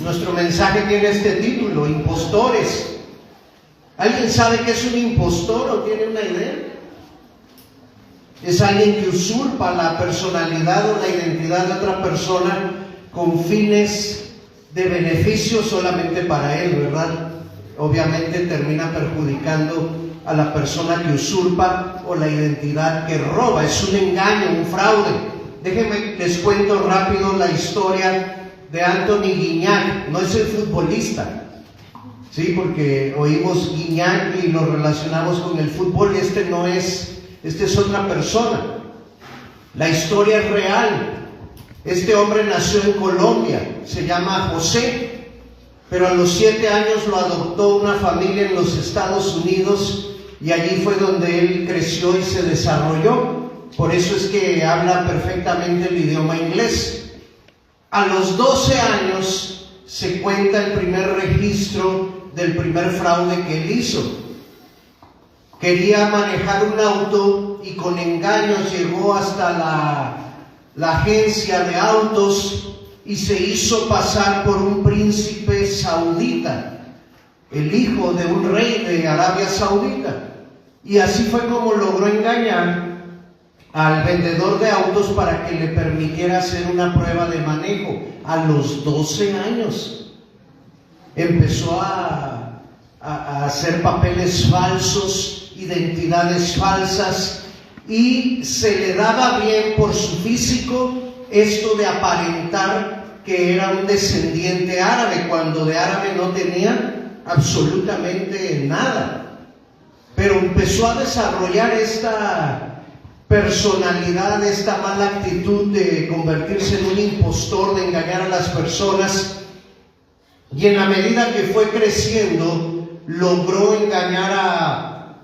Nuestro mensaje tiene este título: impostores. ¿Alguien sabe qué es un impostor o tiene una idea? Es alguien que usurpa la personalidad o la identidad de otra persona con fines de beneficio solamente para él, ¿verdad? Obviamente termina perjudicando a la persona que usurpa o la identidad que roba. Es un engaño, un fraude. Déjenme, les cuento rápido la historia de Anthony Gignac. No es el futbolista, sí, porque oímos Gignac y lo relacionamos con el fútbol, y este no es, este es otra persona. La historia es real. Este hombre nació en Colombia, se llama José, pero a los 7 años lo adoptó una familia en los Estados Unidos, y allí fue donde él creció y se desarrolló. Por eso es que habla perfectamente el idioma inglés. A los 12 años se cuenta el primer registro del primer fraude que él hizo. Quería manejar un auto y con engaños llegó hasta la agencia de autos y se hizo pasar por un príncipe saudita, el hijo de un rey de Arabia Saudita. Y así fue como logró engañar al vendedor de autos para que le permitiera hacer una prueba de manejo. A los 12 años empezó a hacer papeles falsos, identidades falsas, y se le daba bien por su físico esto de aparentar que era un descendiente árabe, cuando de árabe no tenía absolutamente nada. Pero empezó a desarrollar esta personalidad, esta mala actitud de convertirse en un impostor, de engañar a las personas, y en la medida que fue creciendo logró engañar a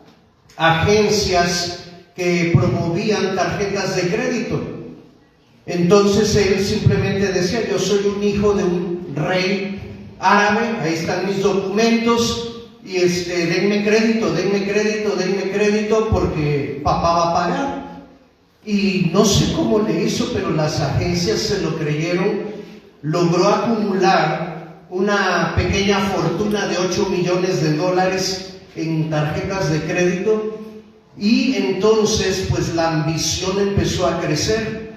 agencias que promovían tarjetas de crédito. Entonces él simplemente decía: yo soy un hijo de un rey árabe, ahí están mis documentos, y denme crédito, porque papá va a pagar. Y no sé cómo le hizo, pero las agencias se lo creyeron. Logró acumular una pequeña fortuna de $8 millones en tarjetas de crédito, y entonces pues la ambición empezó a crecer.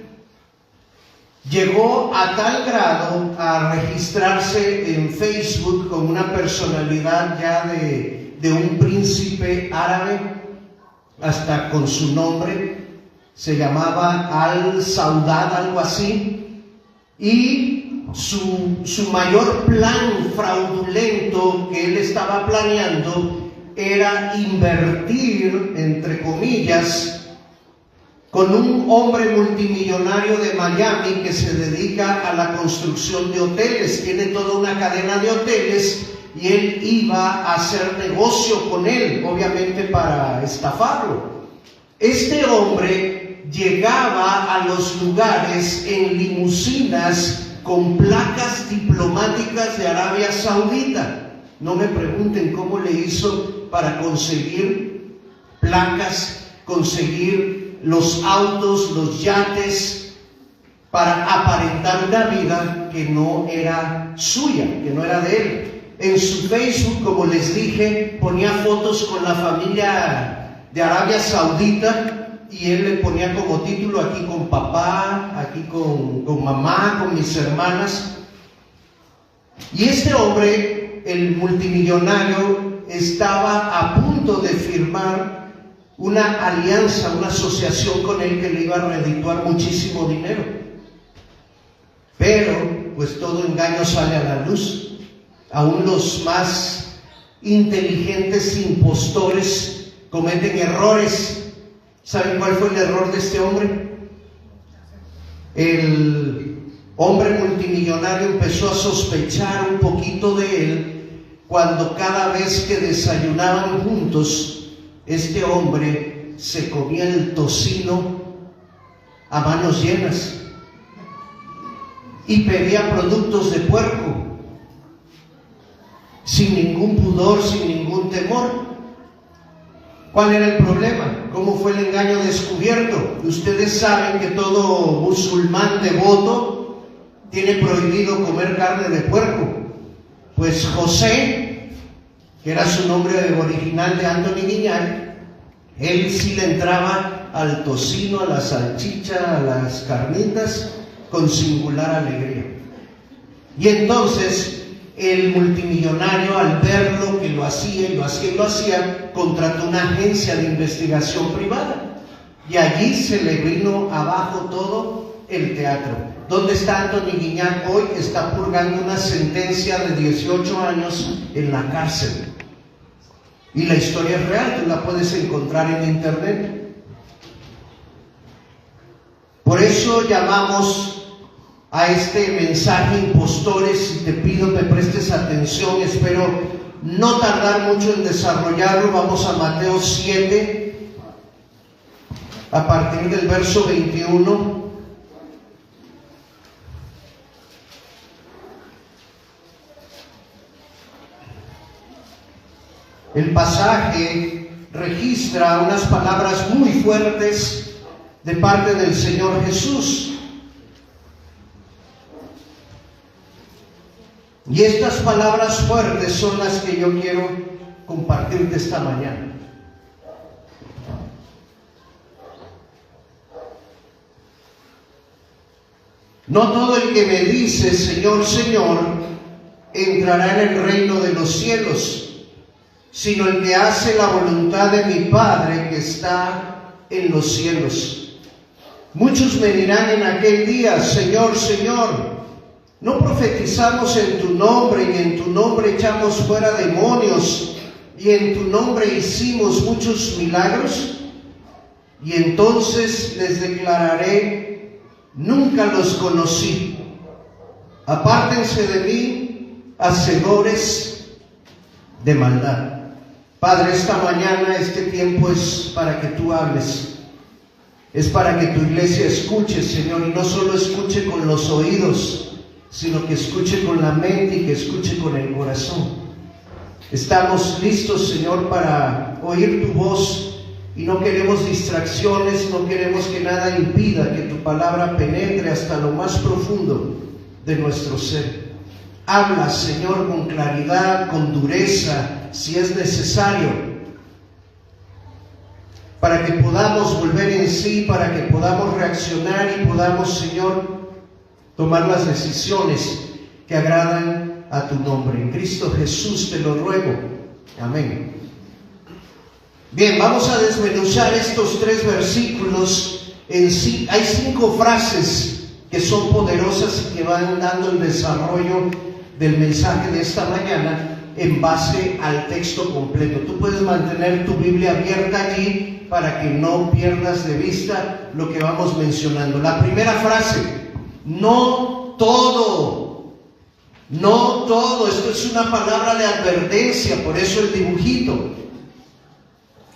Llegó a tal grado a registrarse en Facebook con una personalidad ya de un príncipe árabe, hasta con su nombre. Se llamaba Al-Saudad, algo así, y su mayor plan fraudulento que él estaba planeando era invertir, entre comillas, con un hombre multimillonario de Miami que se dedica a la construcción de hoteles. Tiene toda una cadena de hoteles y él iba a hacer negocio con él, obviamente para estafarlo. Este hombre llegaba a los lugares en limusinas con placas diplomáticas de Arabia Saudita. No me pregunten cómo le hizo para conseguir placas, conseguir los autos, los yates, para aparentar una vida que no era suya, que no era de él. En su Facebook, como les dije, ponía fotos con la familia de Arabia Saudita, y él le ponía como título: aquí con papá, aquí con mamá, con mis hermanas. Y este hombre, el multimillonario, estaba a punto de firmar una alianza, una asociación con él que le iba a redituar muchísimo dinero. Pero pues todo engaño sale a la luz. Aún los más inteligentes impostores cometen errores. ¿Saben cuál fue el error de este hombre? El hombre multimillonario empezó a sospechar un poquito de él cuando cada vez que desayunaban juntos, este hombre se comía el tocino a manos llenas y pedía productos de puerco sin ningún pudor, sin ningún temor. ¿Cuál era el problema? ¿Cómo fue el engaño descubierto? Ustedes saben que todo musulmán devoto tiene prohibido comer carne de puerco. Pues José, que era su nombre original de Anthony Guiñac, él sí le entraba al tocino, a la salchicha, a las carnitas, con singular alegría. Y entonces el multimillonario, al verlo que lo hacía, contrató una agencia de investigación privada. Y allí se le vino abajo todo el teatro. ¿Dónde está Anthony Guiñac hoy? Está purgando una sentencia de 18 años en la cárcel. Y la historia es real, tú la puedes encontrar en internet. Por eso llamamos a este mensaje impostores, y te pido me prestes atención, espero no tardar mucho en desarrollarlo. Vamos a Mateo 7, a partir del verso 21. El pasaje registra unas palabras muy fuertes de parte del Señor Jesús. Y estas palabras fuertes son las que yo quiero compartirte esta mañana. No todo el que me dice Señor, Señor, entrará en el reino de los cielos, sino el que hace la voluntad de mi Padre que está en los cielos. Muchos me dirán en aquel día, Señor, Señor, ¿no profetizamos en tu nombre y en tu nombre echamos fuera demonios y en tu nombre hicimos muchos milagros? Y entonces les declararé, nunca los conocí. Apártense de mí, hacedores de maldad. Padre, esta mañana, este tiempo es para que tú hables. Es para que tu iglesia escuche, Señor, y no solo escuche con los oídos, sino que escuche con la mente y que escuche con el corazón. Estamos listos, Señor, para oír tu voz y no queremos distracciones, no queremos que nada impida que tu palabra penetre hasta lo más profundo de nuestro ser. Habla, Señor, con claridad, con dureza, si es necesario, para que podamos volver en sí, para que podamos reaccionar y podamos, Señor, tomar las decisiones que agradan a tu nombre. En Cristo Jesús te lo ruego. Amén. Bien, vamos a desmenuzar estos 3 versículos. En sí, hay 5 frases que son poderosas y que van dando el desarrollo del mensaje de esta mañana en base al texto completo. Tú puedes mantener tu Biblia abierta allí para que no pierdas de vista lo que vamos mencionando. La primera frase, no todo. No todo. Esto es una palabra de advertencia, por eso el dibujito.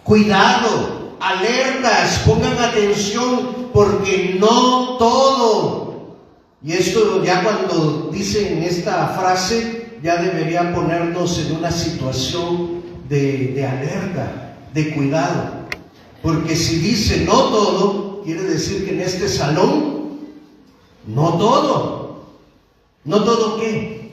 Cuidado, alertas, pongan atención, porque no todo. Y esto ya cuando dicen esta frase, ya debería ponernos en una situación de alerta, de cuidado. Porque si dice no todo, quiere decir que en este salón, no todo. ¿No todo qué?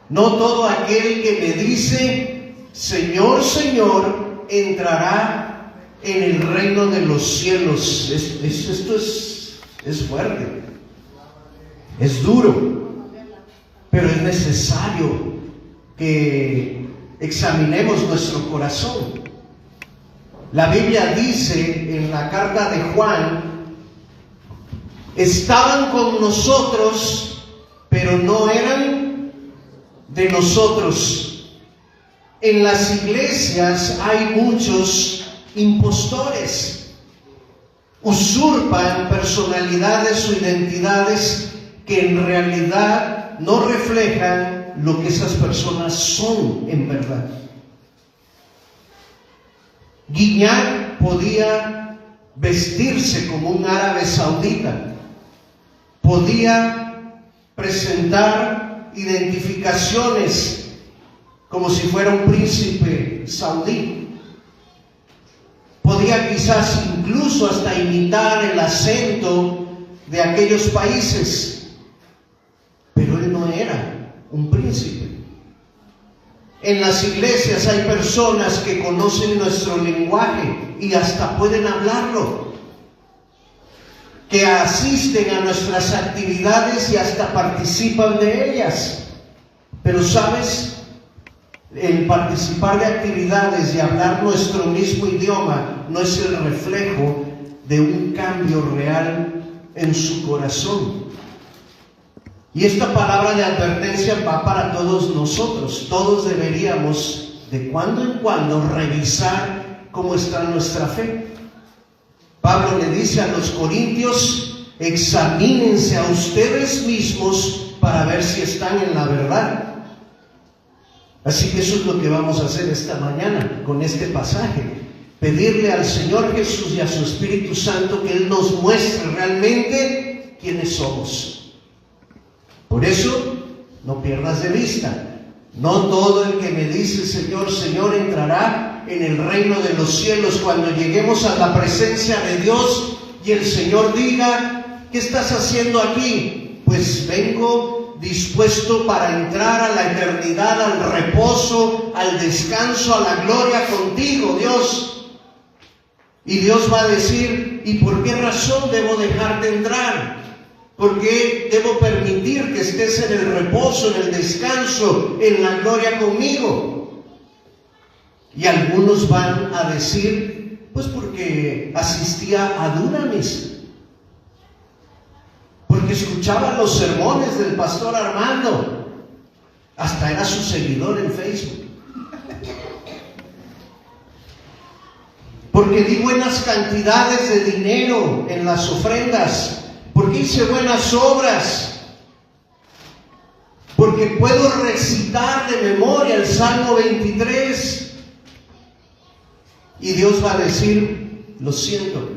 No todo aquel que me dice, Señor, Señor, entrará en el reino de los cielos. Esto es fuerte. Es duro, pero es necesario que examinemos nuestro corazón. La Biblia dice en la carta de Juan, estaban con nosotros, pero no eran de nosotros. En las iglesias hay muchos impostores, usurpan personalidades o identidades que en realidad no reflejan lo que esas personas son en verdad. Guiñac podía vestirse como un árabe saudita, podía presentar identificaciones como si fuera un príncipe saudí, podía quizás incluso hasta imitar el acento de aquellos países. no era un príncipe. En las iglesias hay personas que conocen nuestro lenguaje y hasta pueden hablarlo, que asisten a nuestras actividades y hasta participan de ellas. Pero ¿sabes? El participar de actividades y hablar nuestro mismo idioma no es el reflejo de un cambio real en su corazón. Y esta palabra de advertencia va para todos nosotros. Todos deberíamos de cuando en cuando revisar cómo está nuestra fe. Pablo le dice a los corintios: examínense a ustedes mismos para ver si están en la verdad. Así que eso es lo que vamos a hacer esta mañana con este pasaje. Pedirle al Señor Jesús y a su Espíritu Santo que Él nos muestre realmente quiénes somos. Por eso, no pierdas de vista. No todo el que me dice Señor, Señor entrará en el reino de los cielos. Cuando lleguemos a la presencia de Dios y el Señor diga: ¿qué estás haciendo aquí? Pues vengo dispuesto para entrar a la eternidad, al reposo, al descanso, a la gloria contigo, Dios. Y Dios va a decir: ¿y por qué razón debo dejarte entrar? ¿Por qué debo permitir que estés en el reposo, en el descanso, en la gloria conmigo? Y algunos van a decir: pues porque asistía a Dunamis, porque escuchaba los sermones del pastor Armando, hasta era su seguidor en Facebook, porque di buenas cantidades de dinero en las ofrendas, porque hice buenas obras, porque puedo recitar de memoria el Salmo 23. Y Dios va a decir: lo siento,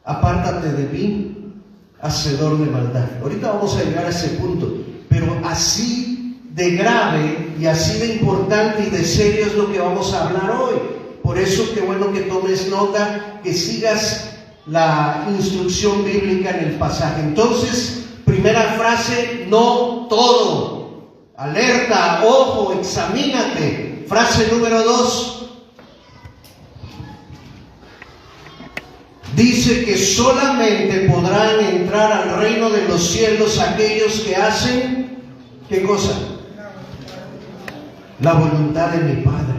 apártate de mí, hacedor de maldad. Ahorita vamos a llegar a ese punto, pero así de grave y así de importante y de serio es lo que vamos a hablar hoy. Por eso qué bueno que tomes nota, que sigas la instrucción bíblica en el pasaje. Entonces, primera frase: no todo. Alerta, ojo, examínate. Frase número 2. Dice que solamente podrán entrar al reino de los cielos aquellos que hacen, ¿qué cosa? La voluntad de mi Padre.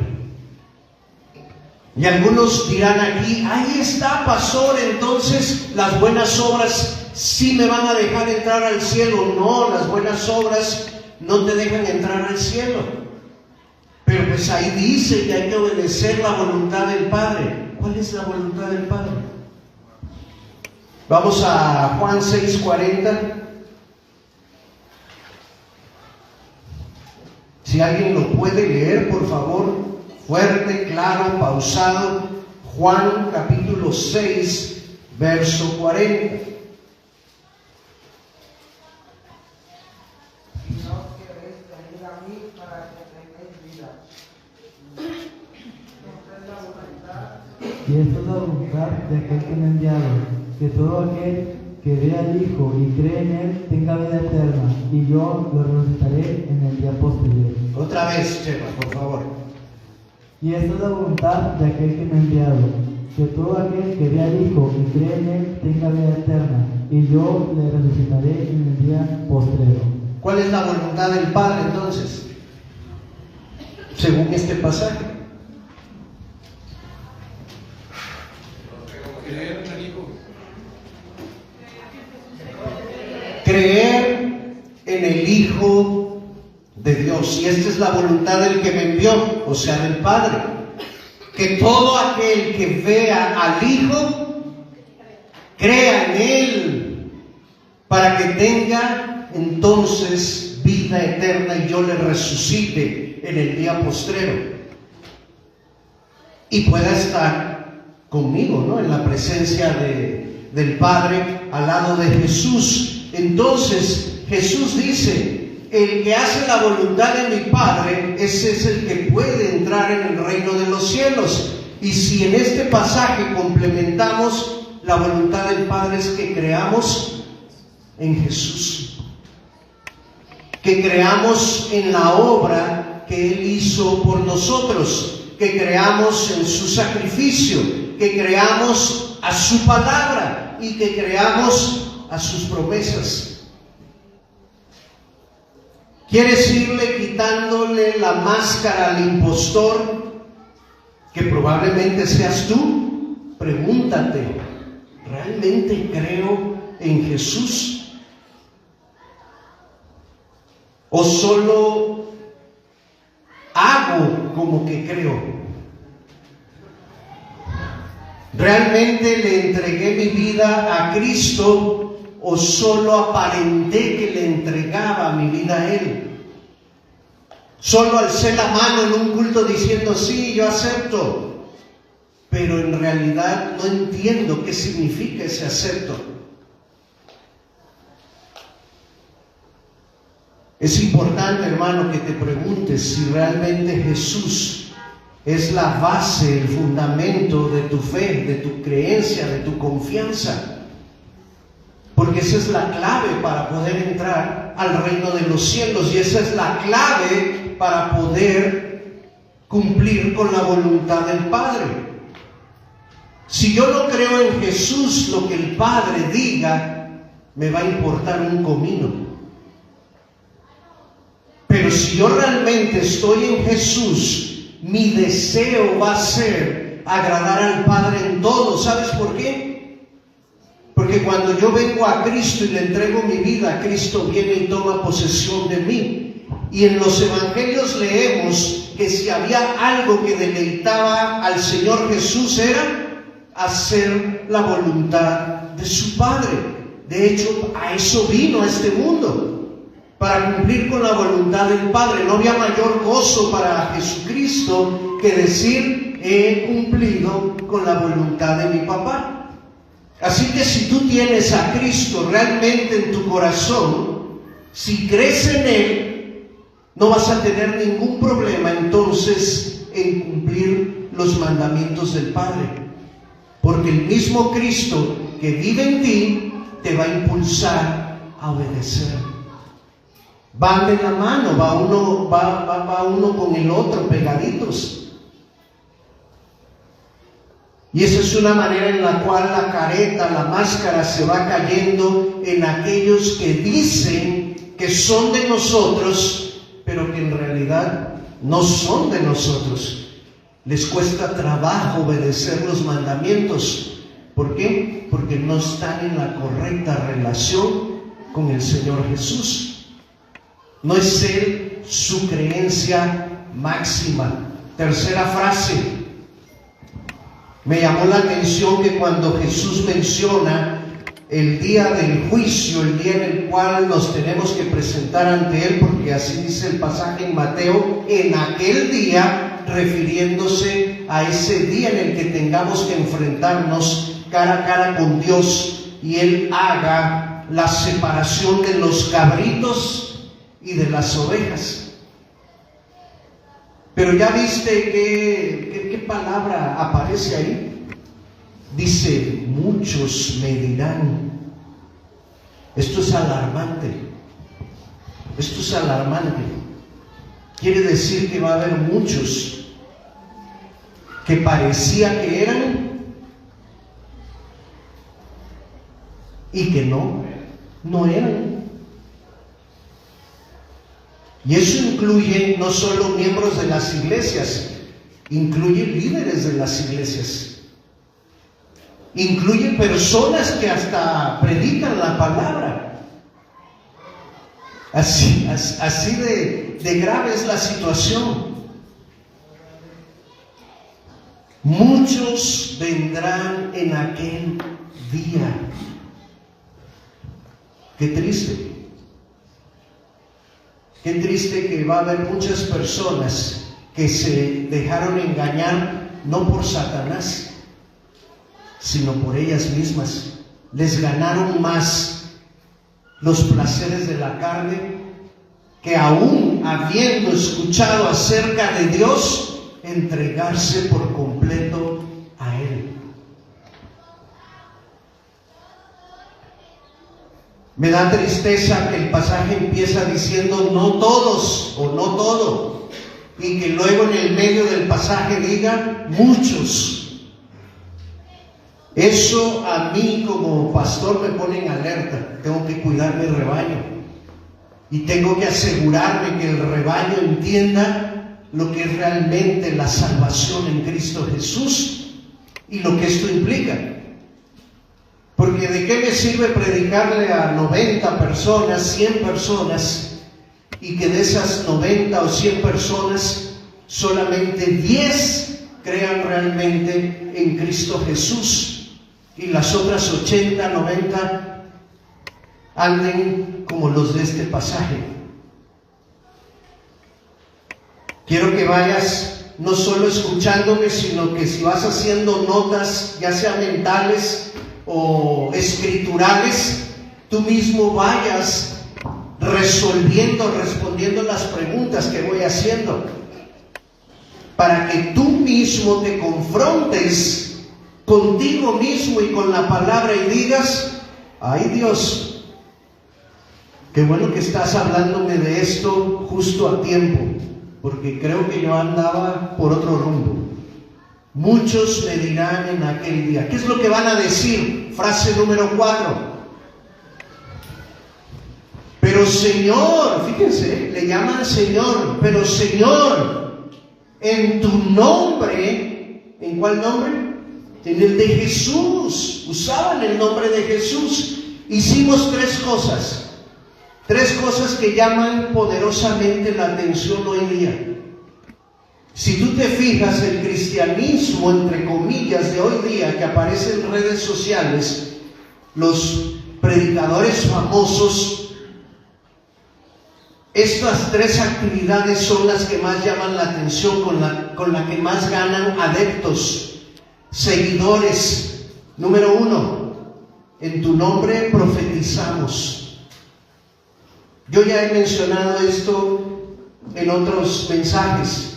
Y algunos dirán aquí: ahí está, pastor, entonces las buenas obras sí me van a dejar entrar al cielo. No, las buenas obras no te dejan entrar al cielo. Pero pues ahí dice que hay que obedecer la voluntad del Padre. ¿Cuál es la voluntad del Padre? Vamos a Juan 6:40. Si alguien lo puede leer, por favor, fuerte, claro, pausado. Juan capítulo 6, verso 40. Y esta es la voluntad de aquel que me ha enviado, que todo aquel que vea al Hijo y cree en Él tenga vida eterna, y yo lo resucitaré en el día posterior. Otra vez, Chema, por favor. Y esta es la voluntad de aquel que me ha enviado, que todo aquel que vea al Hijo y cree en Él tenga vida eterna, y yo le resucitaré en el día postrero. ¿Cuál es la voluntad del Padre entonces? Según este pasaje. Creer en el Hijo de Dios. Y esta es la voluntad del que me envió, o sea, del Padre. Que todo aquel que vea al Hijo crea en Él, para que tenga entonces vida eterna y yo le resucite en el día postrero. Y pueda estar conmigo, ¿no? En la presencia del Padre, al lado de Jesús. Entonces Jesús dice: el que hace la voluntad de mi Padre, ese es el que puede entrar en el reino de los cielos. Y si en este pasaje complementamos, la voluntad del Padre es que creamos en Jesús. que creamos en la obra que Él hizo por nosotros, que creamos en su sacrificio, que creamos a su palabra y que creamos a sus promesas. ¿Quieres irle quitándole la máscara al impostor, que probablemente seas tú? Pregúntate, ¿realmente creo en Jesús? ¿O solo hago como que creo? ¿Realmente le entregué mi vida a Cristo o solo aparenté que le entregaba mi vida a Él? Solo alcé la mano en un culto diciendo, sí, yo acepto, pero en realidad no entiendo qué significa ese acepto. Es importante, hermano, que te preguntes si realmente Jesús es la base, el fundamento de tu fe, de tu creencia, de tu confianza. Porque esa es la clave para poder entrar al reino de los cielos, y esa es la clave para poder cumplir con la voluntad del Padre. Si yo no creo en Jesús, lo que el Padre diga me va a importar un comino. Pero si yo realmente estoy en Jesús, mi deseo va a ser agradar al Padre en todo. ¿Sabes por qué? Porque cuando yo vengo a Cristo y le entrego mi vida, Cristo viene y toma posesión de mí. Y en los evangelios leemos que si había algo que deleitaba al Señor Jesús era hacer la voluntad de su Padre. De hecho, a eso vino a este mundo, para cumplir con la voluntad del Padre. No había mayor gozo para Jesucristo que decir, he cumplido con la voluntad de mi papá. Así que si tú tienes a Cristo realmente en tu corazón, si crees en Él, no vas a tener ningún problema entonces en cumplir los mandamientos del Padre. Porque el mismo Cristo que vive en ti te va a impulsar a obedecer. Van de la mano, va uno con el otro, pegaditos. Y esa es una manera en la cual la careta, la máscara se va cayendo en aquellos que dicen que son de nosotros, pero que en realidad no son de nosotros. Les cuesta trabajo obedecer los mandamientos. ¿Por qué? Porque no están en la correcta relación con el Señor Jesús. No es Él su creencia máxima. Tercera frase. Me llamó la atención que cuando Jesús menciona el día del juicio, el día en el cual nos tenemos que presentar ante Él, porque así dice el pasaje en Mateo, en aquel día, refiriéndose a ese día en el que tengamos que enfrentarnos cara a cara con Dios y Él haga la separación de los cabritos y de las ovejas. Pero ya viste qué palabra aparece ahí. Dice, muchos me dirán. Esto es alarmante. Esto es alarmante. Quiere decir que va a haber muchos que parecía que eran y que no eran. Y eso incluye no solo miembros de las iglesias, incluye líderes de las iglesias, incluye personas que hasta predican la palabra. Así de grave es la situación. Muchos vendrán en aquel día. Qué triste. Qué triste que va a haber muchas personas que se dejaron engañar no por Satanás, sino por ellas mismas. Les ganaron más los placeres de la carne, que aún habiendo escuchado acerca de Dios, entregarse por completo a Él. Me da tristeza que el pasaje empieza diciendo no todos o no todo, y que luego en el medio del pasaje diga muchos. Eso a mí como pastor me pone en alerta. Tengo que cuidar mi rebaño y tengo que asegurarme que el rebaño entienda lo que es realmente la salvación en Cristo Jesús y lo que esto implica. Porque ¿de qué me sirve predicarle a 90 personas, 100 personas, y que de esas 90 o 100 personas solamente 10 crean realmente en Cristo Jesús y las otras 80, 90 anden como los de este pasaje? Quiero que vayas no solo escuchándome, sino que si vas haciendo notas, ya sea mentales o escriturales, tú mismo vayas respondiendo las preguntas que voy haciendo, para que tú mismo te confrontes contigo mismo y con la palabra y digas: ay Dios, qué bueno que estás hablándome de esto justo a tiempo, porque creo que yo andaba por otro rumbo. Muchos me dirán en aquel día. ¿Qué es lo que van a decir? Frase número 4. Pero Señor, fíjense, le llaman Señor, pero Señor, en tu nombre, ¿en cuál nombre? En el de Jesús. Usaban el nombre de Jesús. Hicimos tres cosas que llaman poderosamente la atención hoy día. Si tú te fijas, el cristianismo, entre comillas, de hoy día que aparece en redes sociales, los predicadores famosos, estas tres actividades son las que más llaman la atención, con la que más ganan adeptos, seguidores. Número 1, en tu nombre profetizamos. Yo ya he mencionado esto en otros mensajes.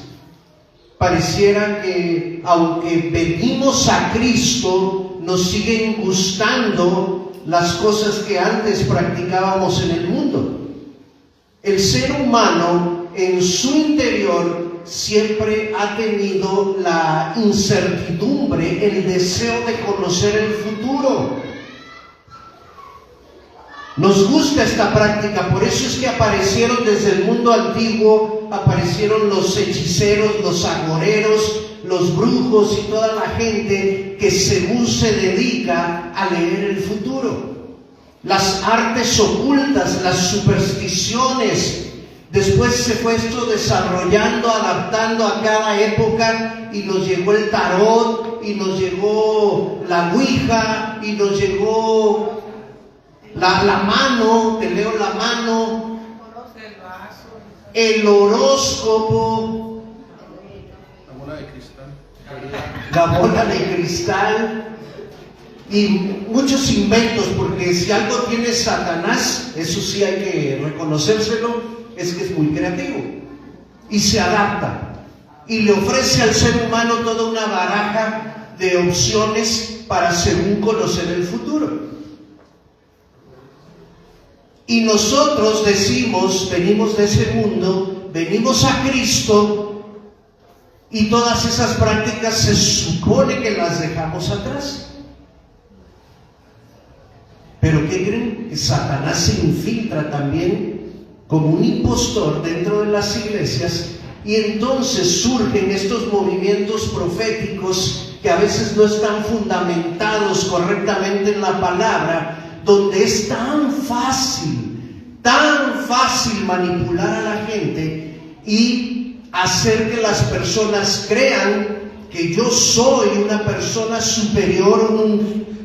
Pareciera que aunque venimos a Cristo, nos siguen gustando las cosas que antes practicábamos en el mundo. El ser humano en su interior siempre ha tenido la incertidumbre, el deseo de conocer el futuro. Nos gusta esta práctica, por eso es que aparecieron desde el mundo antiguo, aparecieron los hechiceros, los agoreros, los brujos y toda la gente que según se dedica a leer el futuro. Las artes ocultas, las supersticiones. Después se fue esto desarrollando, adaptando a cada época, y nos llegó el tarot, y nos llegó la ouija, y nos llegó la mano, te leo la mano, el horóscopo, la bola de cristal y muchos inventos, porque si algo tiene Satanás, eso sí hay que reconocérselo, es que es muy creativo y se adapta y le ofrece al ser humano toda una baraja de opciones para según conocer el futuro. Y nosotros decimos, venimos de ese mundo, venimos a Cristo, y todas esas prácticas se supone que las dejamos atrás. Pero ¿qué creen? Que Satanás se infiltra también como un impostor dentro de las iglesias, y entonces surgen estos movimientos proféticos que a veces no están fundamentados correctamente en la palabra, donde es tan fácil manipular a la gente y hacer que las personas crean que yo soy una persona superior,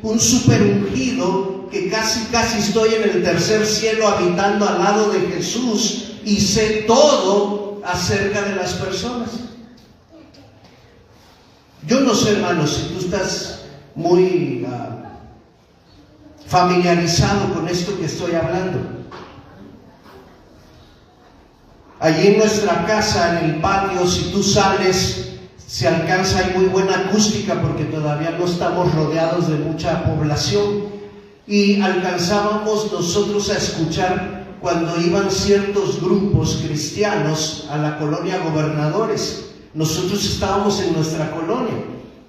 un super ungido, que casi estoy en el tercer cielo habitando al lado de Jesús y sé todo acerca de las personas. Yo no sé, hermanos, si tú estás muy familiarizado con esto que estoy hablando. Allí en nuestra casa, en el patio, si tú sales, se alcanza, hay muy buena acústica porque todavía no estamos rodeados de mucha población, y alcanzábamos nosotros a escuchar cuando iban ciertos grupos cristianos a la colonia Gobernadores. Nosotros estábamos en nuestra colonia,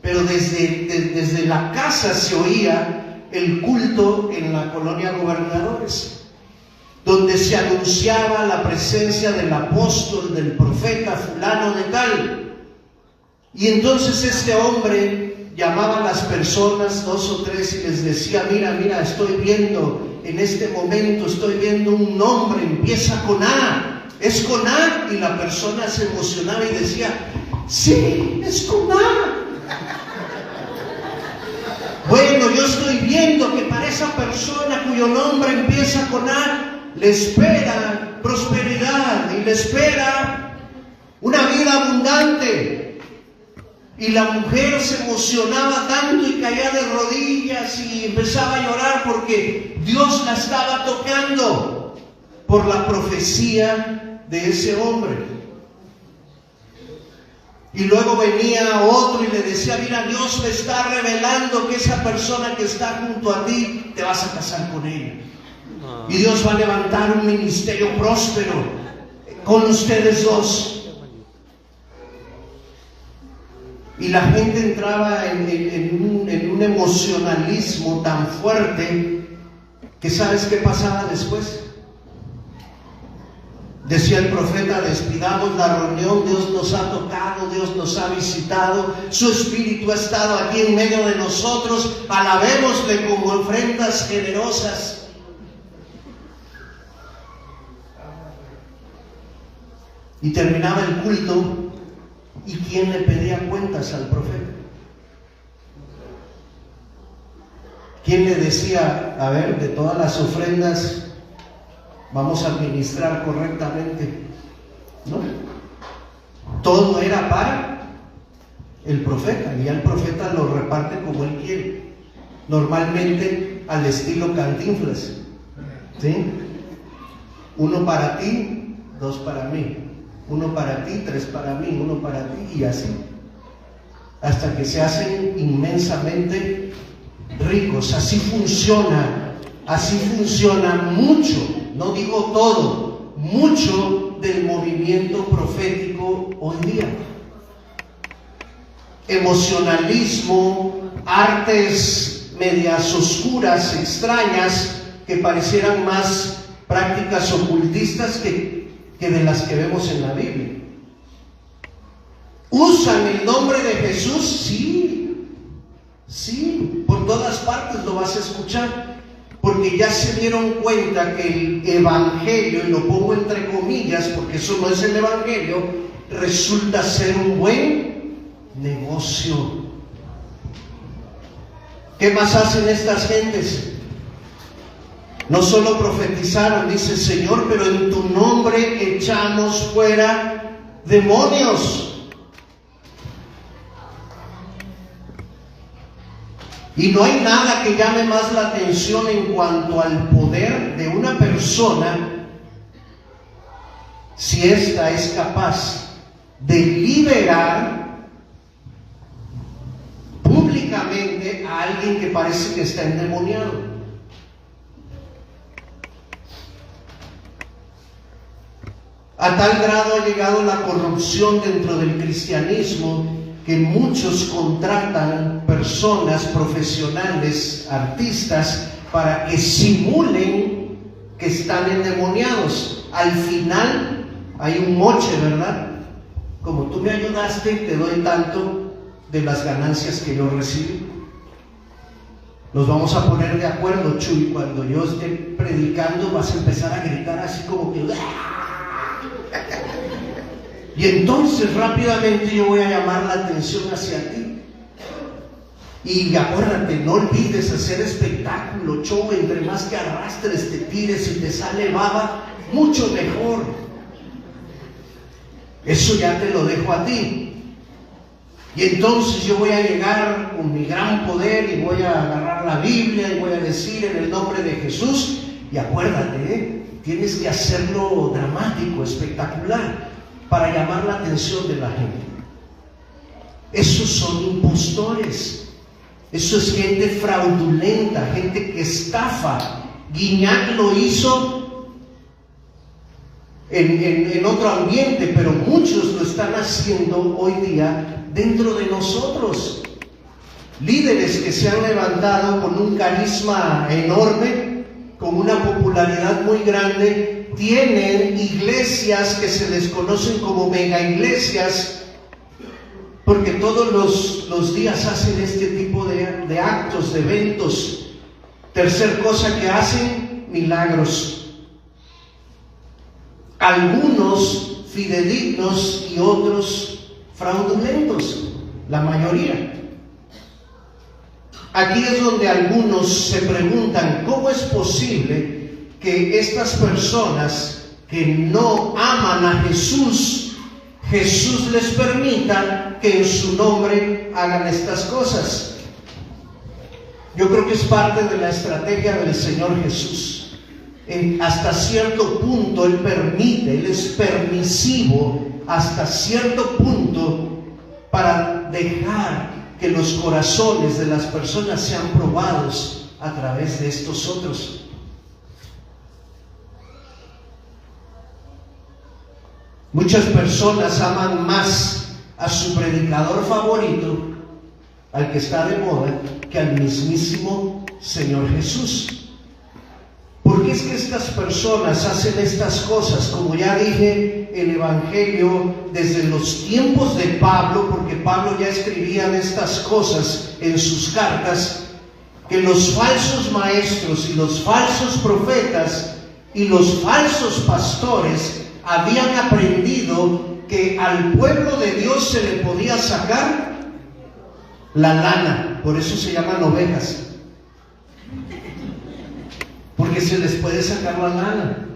pero desde la casa se oía el culto en la colonia Gobernadores, donde se anunciaba la presencia del apóstol, del profeta fulano de tal. Y entonces este hombre llamaba a las personas, 2 o 3, y les decía: mira, estoy viendo, en este momento estoy viendo un nombre, empieza con A, es con A. Y la persona se emocionaba y decía: sí, es con A. Bueno, yo estoy viendo que para esa persona cuyo nombre empieza con A, le espera prosperidad y le espera una vida abundante. Y la mujer se emocionaba tanto y caía de rodillas y empezaba a llorar porque Dios la estaba tocando por la profecía de ese hombre. Y luego venía otro y le decía: mira, Dios me está revelando que esa persona que está junto a ti, te vas a casar con ella. Y Dios va a levantar un ministerio próspero con ustedes dos. Y la gente entraba en un emocionalismo tan fuerte que ¿sabes qué pasaba después? Decía el profeta: despidamos la reunión, Dios nos ha tocado, Dios nos ha visitado, su Espíritu ha estado aquí en medio de nosotros, alabémosle con ofrendas generosas. Y terminaba el culto. ¿Y quién le pedía cuentas al profeta? ¿Quién le decía: a ver, de todas las ofrendas vamos a administrar correctamente? No. Todo era para el profeta, y ya el profeta lo reparte como él quiere. Normalmente al estilo Cantinflas, ¿sí? 1 para ti, 2 para mí. 1 para ti, 3 para mí, 1 para ti, y así, hasta que se hacen inmensamente ricos. Así funciona mucho, no digo todo, mucho del movimiento profético hoy día. Emocionalismo, artes medias oscuras, extrañas, que parecieran más prácticas ocultistas que de las que vemos en la Biblia. ¿Usan el nombre de Jesús? Sí, por todas partes lo vas a escuchar, porque ya se dieron cuenta que el evangelio, y lo pongo entre comillas porque eso no es el evangelio, resulta ser un buen negocio. ¿Qué más hacen estas gentes? No solo profetizaron, dice: Señor, pero en tu nombre echamos fuera demonios. Y no hay nada que llame más la atención en cuanto al poder de una persona, si ésta es capaz de liberar públicamente a alguien que parece que está endemoniado. A tal grado ha llegado la corrupción dentro del cristianismo que muchos contratan personas profesionales, artistas, para que simulen que están endemoniados. Al final hay un moche, ¿verdad? Como tú me ayudaste, te doy tanto de las ganancias que yo recibí. Nos vamos a poner de acuerdo, Chuy, cuando yo esté predicando vas a empezar a gritar así como que... Y entonces rápidamente yo voy a llamar la atención hacia ti. Y acuérdate, no olvides hacer espectáculo, show. Entre más que arrastres, te tires y te sale baba, mucho mejor. Eso ya te lo dejo a ti. Y entonces yo voy a llegar con mi gran poder y voy a agarrar la Biblia y voy a decir en el nombre de Jesús. Y acuérdate, tienes que hacerlo dramático, espectacular, para llamar la atención de la gente. Esos son impostores. Eso es gente fraudulenta, gente que estafa. Guiñac lo hizo en otro ambiente, pero muchos lo están haciendo hoy día dentro de nosotros. Líderes que se han levantado con un carisma enorme, con una popularidad muy grande, tienen iglesias que se les conocen como mega iglesias, porque todos los días hacen este tipo de actos, de eventos. Tercer cosa que hacen, milagros. Algunos fidedignos y otros fraudulentos, la mayoría. Aquí es donde algunos se preguntan, ¿cómo es posible que estas personas que no aman a Jesús, Jesús les permita que en su nombre hagan estas cosas? Yo creo que es parte de la estrategia del Señor Jesús. Hasta cierto punto Él permite, Él es permisivo hasta cierto punto para dejar que los corazones de las personas sean probados a través de estos otros. Muchas personas aman más a su predicador favorito, al que está de moda, que al mismísimo Señor Jesús. ¿Por qué es que estas personas hacen estas cosas? Como ya dije, el Evangelio desde los tiempos de Pablo, porque Pablo ya escribía de estas cosas en sus cartas, que los falsos maestros y los falsos profetas y los falsos pastores habían aprendido que al pueblo de Dios se le podía sacar la lana, por eso se llaman ovejas, porque se les puede sacar la lana.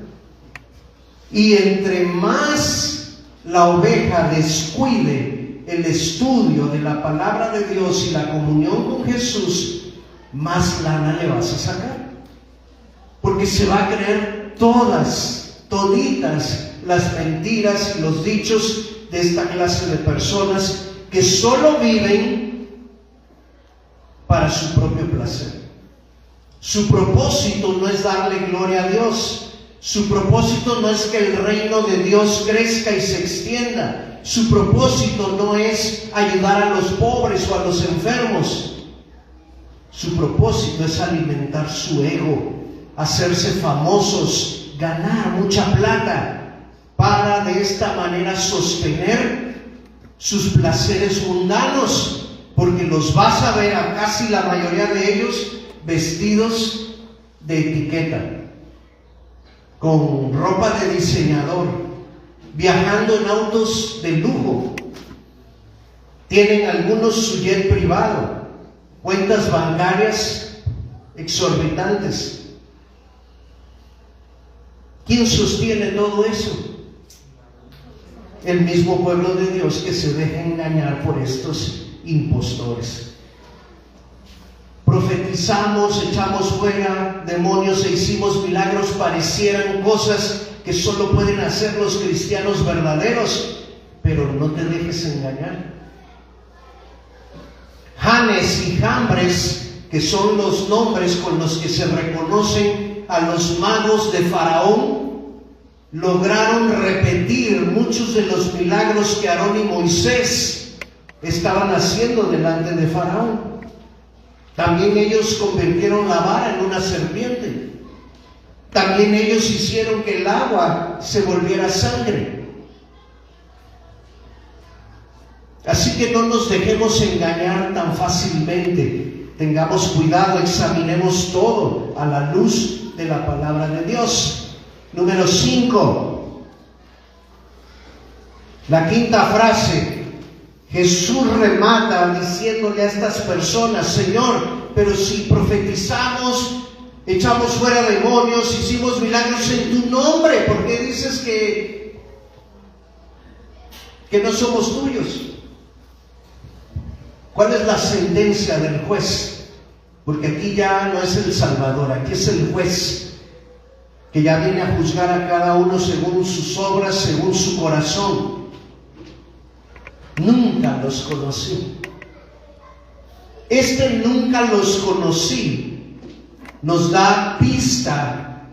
Y entre más la oveja descuide el estudio de la palabra de Dios y la comunión con Jesús, más lana le vas a sacar, porque se va a creer toditas las mentiras y los dichos de esta clase de personas que solo viven para su propio placer. Su propósito no es darle gloria a Dios. Su propósito no es que el reino de Dios crezca y se extienda. Su propósito no es ayudar a los pobres o a los enfermos. Su propósito es alimentar su ego, hacerse famosos, ganar mucha plata, para de esta manera sostener sus placeres mundanos, porque los vas a ver a casi la mayoría de ellos vestidos de etiqueta, con ropa de diseñador, viajando en autos de lujo, tienen algunos su jet privado, cuentas bancarias exorbitantes. ¿Quién sostiene todo eso? El mismo pueblo de Dios que se deja engañar por estos impostores. Profetizamos, echamos fuera demonios e hicimos milagros, parecieran cosas que solo pueden hacer los cristianos verdaderos, pero no te dejes engañar. Janes y Jambres, que son los nombres con los que se reconocen a los magos de Faraón, lograron repetir muchos de los milagros que Aarón y Moisés estaban haciendo delante de Faraón. También ellos convirtieron la vara en una serpiente. También ellos hicieron que el agua se volviera sangre. Así que no nos dejemos engañar tan fácilmente. Tengamos cuidado, examinemos todo a la luz de la palabra de Dios. Número 5. La quinta frase. Jesús remata diciéndole a estas personas: Señor, pero si profetizamos, echamos fuera demonios, hicimos milagros en tu nombre, ¿por qué dices que no somos tuyos? ¿Cuál es la sentencia del juez? Porque aquí ya no es el Salvador, aquí es el juez, que ya viene a juzgar a cada uno según sus obras, según su corazón. Nunca los conocí. nunca los conocí, nos da pista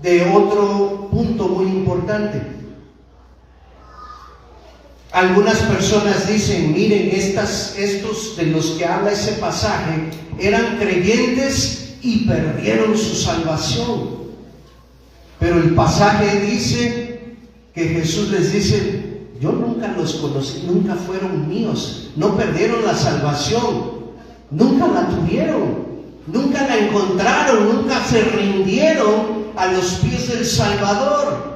de otro punto muy importante. Algunas personas dicen, miren, estos de los que habla ese pasaje eran creyentes y perdieron su salvación. Pero el pasaje dice que Jesús les dice, yo nunca los conocí, nunca fueron míos, no perdieron la salvación, nunca la tuvieron, nunca la encontraron, nunca se rindieron a los pies del Salvador.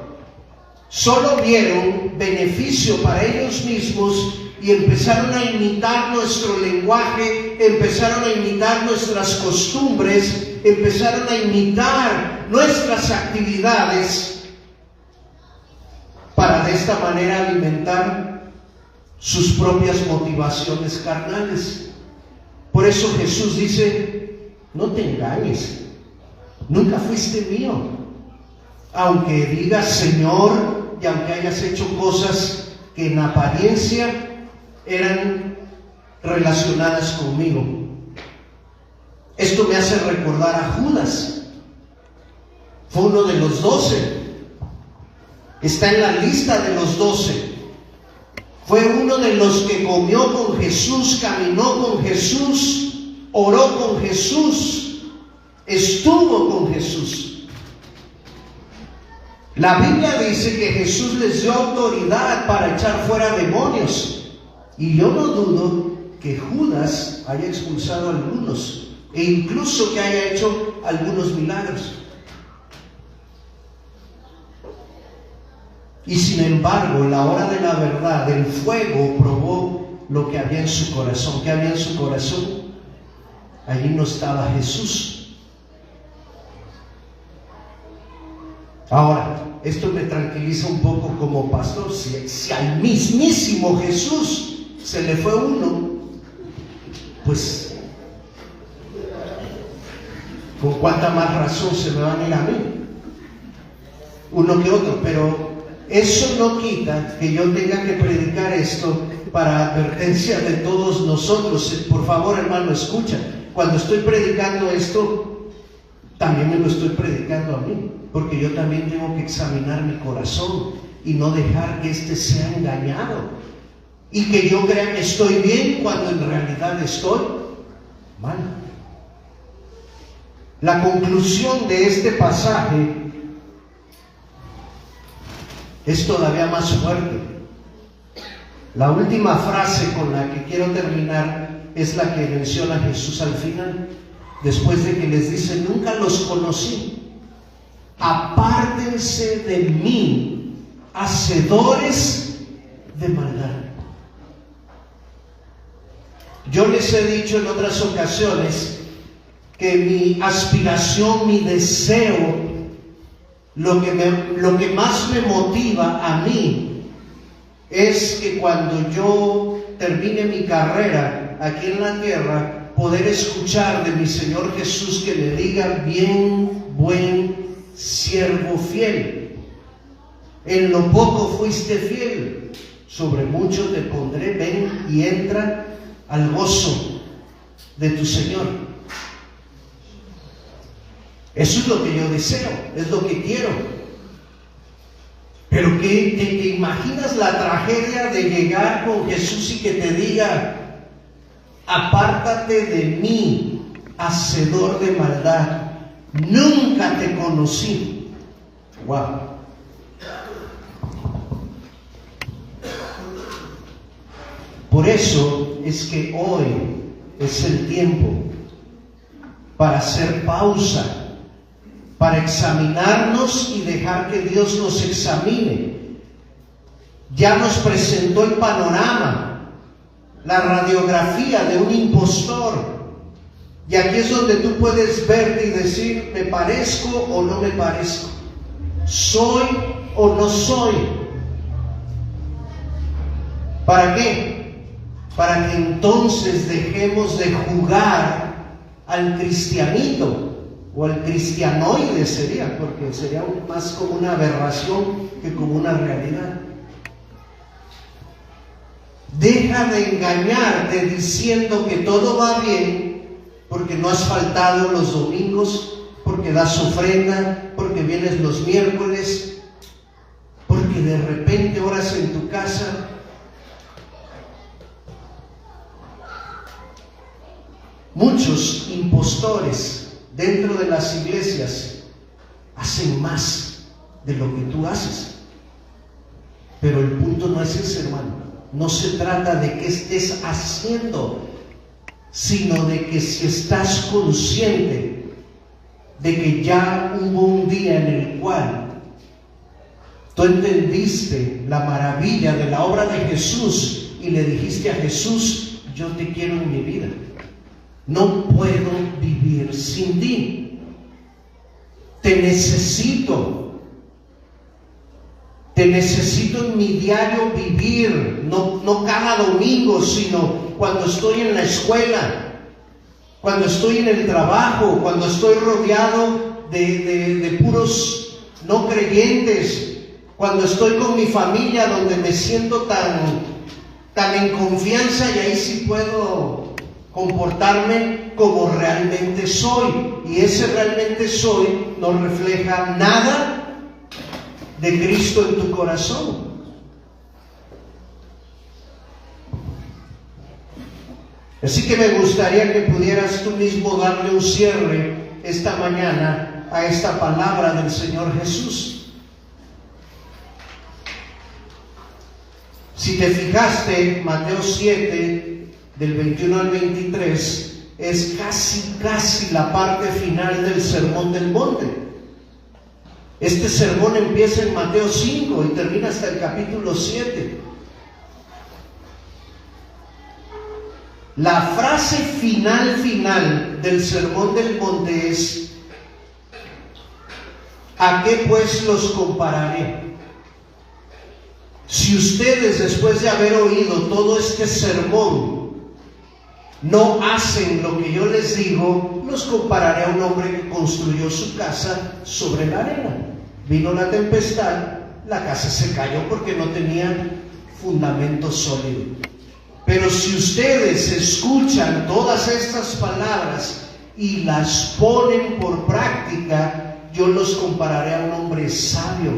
Solo vieron beneficio para ellos mismos y empezaron a imitar nuestro lenguaje, empezaron a imitar nuestras costumbres, empezaron a imitar nuestras actividades para de esta manera alimentar sus propias motivaciones carnales. Por eso Jesús dice, no te engañes, nunca fuiste mío, aunque digas Señor y aunque hayas hecho cosas que en apariencia eran relacionadas conmigo. Esto me hace recordar a Judas. Fue uno de los 12. Está en la lista de los 12. Fue uno de los que comió con Jesús, caminó con Jesús, oró con Jesús, estuvo con Jesús. La Biblia dice que Jesús les dio autoridad para echar fuera demonios. Y yo no dudo que Judas haya expulsado a algunos e incluso que haya hecho algunos milagros. Y sin embargo, en la hora de la verdad, el fuego probó lo que había en su corazón. ¿Qué había en su corazón? Allí no estaba Jesús. Ahora, esto me tranquiliza un poco como pastor. Si al mismísimo Jesús se le fue uno, pues con cuánta más razón se me van a ir a mí, uno que otro. Pero eso no quita que yo tenga que predicar esto para advertencia de todos nosotros. Por favor, hermano, escucha. Cuando estoy predicando esto, también me lo estoy predicando a mí, porque yo también tengo que examinar mi corazón y no dejar que sea engañado y que yo crea que estoy bien cuando en realidad estoy mal. La conclusión de este pasaje es todavía más fuerte. La última frase con la que quiero terminar es la que menciona Jesús al final, después de que les dice, nunca los conocí, apártense de mí, hacedores de maldad. Yo les he dicho en otras ocasiones que mi aspiración, mi deseo, lo que más me motiva a mí es que cuando yo termine mi carrera aquí en la tierra, poder escuchar de mi Señor Jesús que me diga, bien, buen siervo fiel, en lo poco fuiste fiel, sobre mucho te pondré, ven y entra al gozo de tu Señor. Eso es lo que yo deseo, es lo que quiero. Pero ¿te imaginas la tragedia de llegar con Jesús y que te diga, apártate de mí, hacedor de maldad, nunca te conocí? Wow. Por eso es que hoy es el tiempo para hacer pausa, para examinarnos y dejar que Dios nos examine. Ya nos presentó el panorama, la radiografía de un impostor. Y aquí es donde tú puedes verte y decir, ¿me parezco o no me parezco? ¿Soy o no soy? ¿Para qué? Para que entonces dejemos de jugar al cristianito, o al cristianoide sería, porque sería más como una aberración que como una realidad. Deja de engañarte diciendo que todo va bien porque no has faltado los domingos, porque das ofrenda, porque vienes los miércoles, porque de repente oras en tu casa. Muchos impostores dentro de las iglesias hacen más de lo que tú haces. Pero el punto no es ese, hermano. No se trata de qué estés haciendo, sino de que si estás consciente de que ya hubo un día en el cual tú entendiste la maravilla de la obra de Jesús y le dijiste a Jesús: yo te quiero en mi vida, no puedo vivir sin ti, te necesito en mi diario vivir, no cada domingo, sino cuando estoy en la escuela, cuando estoy en el trabajo, cuando estoy rodeado de puros no creyentes, cuando estoy con mi familia, donde me siento tan en confianza, y ahí sí puedo comportarme como realmente soy, y ese realmente soy no refleja nada de Cristo en tu corazón. Así que me gustaría que pudieras tú mismo darle un cierre esta mañana a esta palabra del Señor Jesús. Si te fijaste, Mateo 7, del 21 al 23, es casi la parte final del Sermón del Monte. Este sermón empieza en Mateo 5 y termina hasta el capítulo 7. La frase final del Sermón del Monte es: ¿a qué pues los compararé? Si ustedes, después de haber oído todo este sermón, no hacen lo que yo les digo, los compararé a un hombre que construyó su casa sobre la arena. Vino la tempestad, la casa se cayó porque no tenía fundamento sólido. Pero si ustedes escuchan todas estas palabras y las ponen por práctica, yo los compararé a un hombre sabio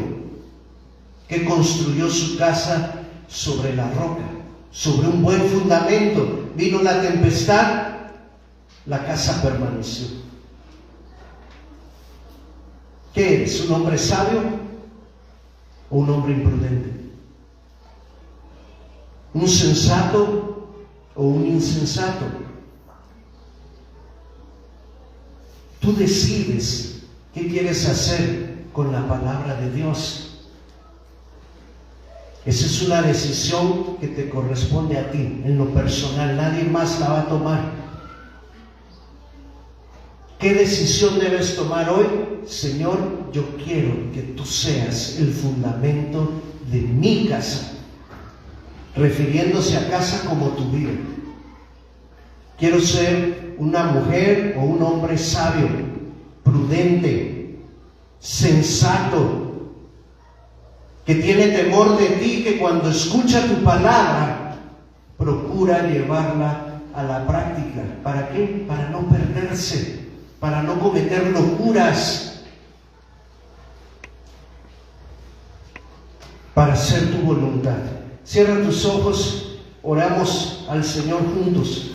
que construyó su casa sobre la roca, sobre un buen fundamento. Vino la tempestad, la casa permaneció. ¿Qué eres? ¿Un hombre sabio o un hombre imprudente? ¿Un sensato o un insensato? Tú decides qué quieres hacer con la palabra de Dios. Esa es una decisión que te corresponde a ti, en lo personal. Nadie más la va a tomar. ¿Qué decisión debes tomar hoy? Señor, yo quiero que tú seas el fundamento de mi casa, refiriéndose a casa como tu vida. Quiero ser una mujer o un hombre sabio, prudente, sensato, que tiene temor de ti, que cuando escucha tu palabra procura llevarla a la práctica. ¿Para qué? Para no perderse, para no cometer locuras, para hacer tu voluntad. Cierra tus ojos, oramos al Señor juntos.